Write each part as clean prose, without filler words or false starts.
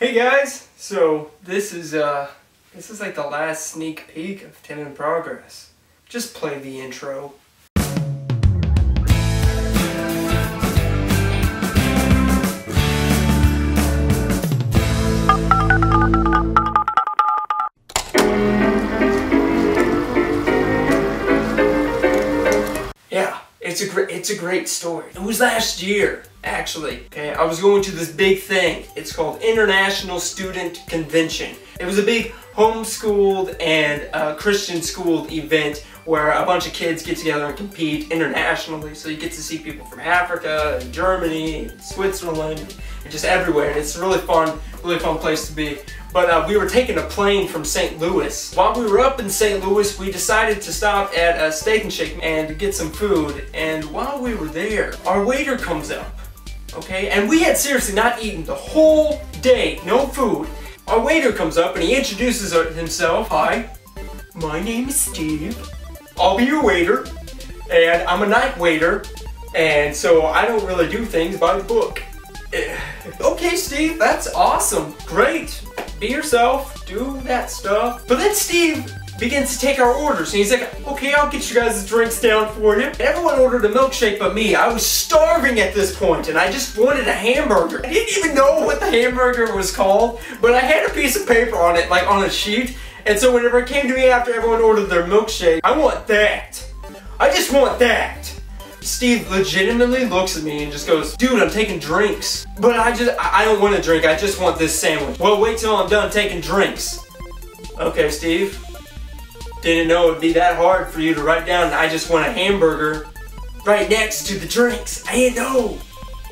Hey guys, so this is like the last sneak peek of Tim in Progress. Just play the intro. Yeah, it's a great story. It was last year, actually. Okay, I was going to this big thing. It's called International Student Convention. It was a big homeschooled and Christian schooled event where a bunch of kids get together and compete internationally. So you get to see people from Africa, and Germany, and Switzerland, and just everywhere. And it's a really fun place to be. But we were taking a plane from St. Louis. While we were up in St. Louis, we decided to stop at Steak and Shake and get some food. And while we were there, our waiter comes up, okay? And we had seriously not eaten the whole day, no food. Our waiter comes up and he introduces himself. Hi, my name is Steve. I'll be your waiter. And I'm a night waiter. And so I don't really do things by the book. Okay, Steve, that's awesome. Great. Be yourself, do that stuff. But then Steve begins to take our orders and he's like, okay, I'll get you guys' drinks down for you. Everyone ordered a milkshake but me. I was starving at this point and I just wanted a hamburger. I didn't even know what the hamburger was called, but I had a piece of paper on it, like on a sheet. And so whenever it came to me after everyone ordered their milkshake, I want that. I just want that. Steve legitimately looks at me and just goes, dude, I'm taking drinks. But I don't want a drink, I just want this sandwich. Well, wait till I'm done taking drinks. Okay, Steve. Didn't know it'd be that hard for you to write down, I just want a hamburger right next to the drinks. I didn't know.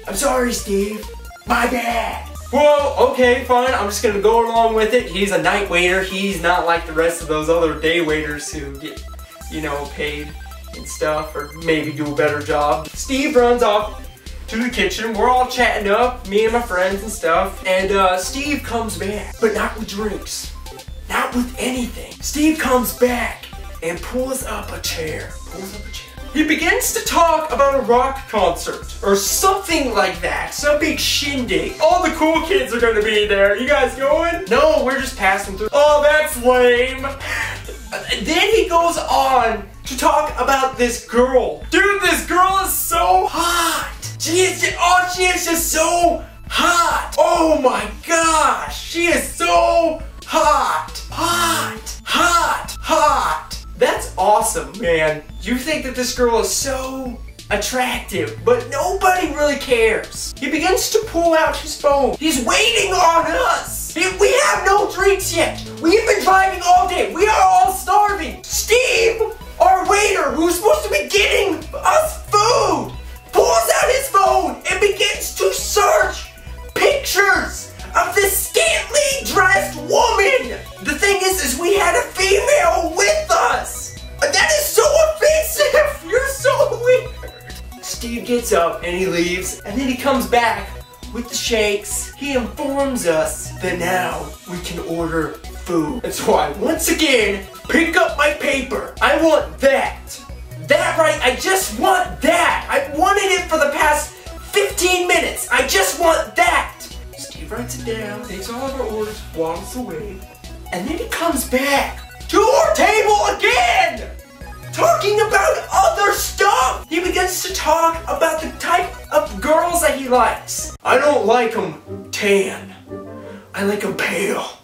I'm sorry, Steve. My bad. Well, okay, fine. I'm just gonna go along with it. He's a night waiter. He's not like the rest of those other day waiters who get, you know, paid and stuff, or maybe do a better job. Steve runs off to the kitchen. We're all chatting up, me and my friends and stuff, and Steve comes back, but not with drinks, not with anything. Steve comes back and pulls up a chair. He begins to talk about a rock concert or something like that, some big shindig. All the cool kids are gonna be there. You guys going? No, we're just passing through. Oh, that's lame. Then he goes on to talk about this girl. Dude, this girl is so hot. She is just so hot. Oh my gosh, she is so hot. Hot. That's awesome, man. You think that this girl is so attractive, but nobody really cares. He begins to pull out his phone. He's waiting on us. We have no drinks yet. We've been driving all day. We are all starving. Steve, our waiter, who's supposed to be getting us food, pulls out his phone and begins to search pictures of this scantily dressed woman. The thing is we had a female with us. That is so offensive. You're so weird. Steve gets up and he leaves, and then he comes back with the shakes. He informs us that now we can order food. And so I once again pick up my paper. I want that. That right, I just want that. I've wanted it for the past 15 minutes. I just want that. Steve writes it down, takes all of our orders, waddles away, and then he comes back to our table again, talking about other stuff. He begins to talk about the type of girls that he likes. I don't like them tan. I like them pale.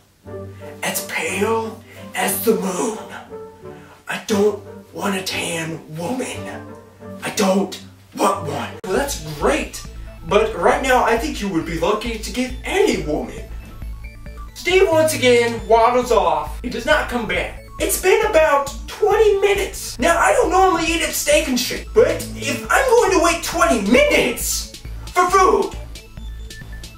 As pale as the moon. I don't want a tan woman. I don't want one. Well, that's great. But right now, I think you would be lucky to get any woman. Steve once again waddles off. He does not come back. It's been about 20 minutes. Now, I don't normally eat at Steak and Shake, but if I'm going to wait 20 minutes for food,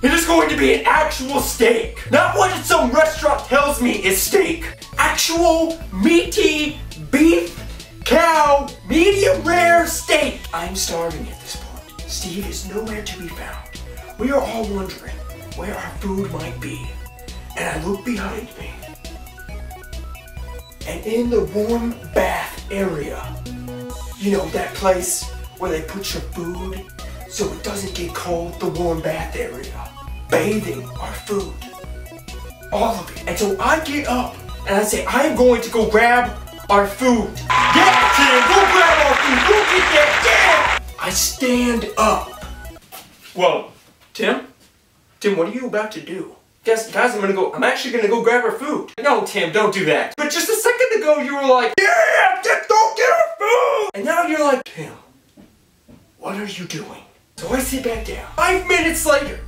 it is going to be an actual steak. Not what some restaurant tells me is steak. Actual, meaty, beef, cow, medium rare steak. I'm starving at this point. Steve is nowhere to be found. We are all wondering where our food might be. And I look behind me. And in the warm bath area, you know, that place where they put your food so it doesn't get cold, the warm bath area, bathing our food. All of it. And so I get up and I say, I am going to go grab our food. Yeah, Tim, go grab our food. Go get that. Yeah. I stand up. Whoa, Tim, what are you about to do? Guys, I'm actually gonna go grab our food. No, Tim, don't do that. But just a second ago, you were like, yeah, just go get our food. And now you're like, Tim, what are you doing? So I sit back down. 5 minutes later,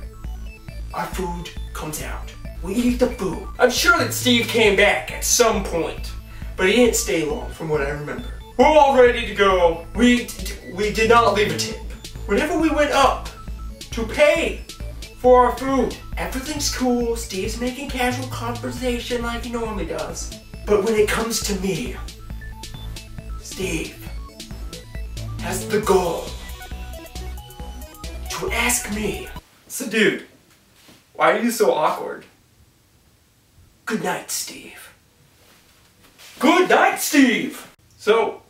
our food comes out. We eat the food. I'm sure that Steve came back at some point, but he didn't stay long from what I remember. We're all ready to go. We did not leave a tip. Whenever we went up to pay for our food, everything's cool. Steve's making casual conversation like he normally does. But when it comes to me, Steve has the goal to ask me, so dude, why are you so awkward? Good night, Steve. Good night, Steve! So,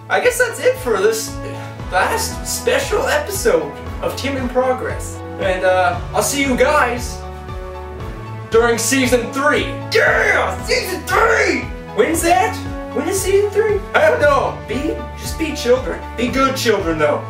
I guess that's it for this last special episode of Tim in Progress. And I'll see you guys during season 3. Yeah! Season 3! When's that? When is season 3? I don't know. Just be children. Be good children though.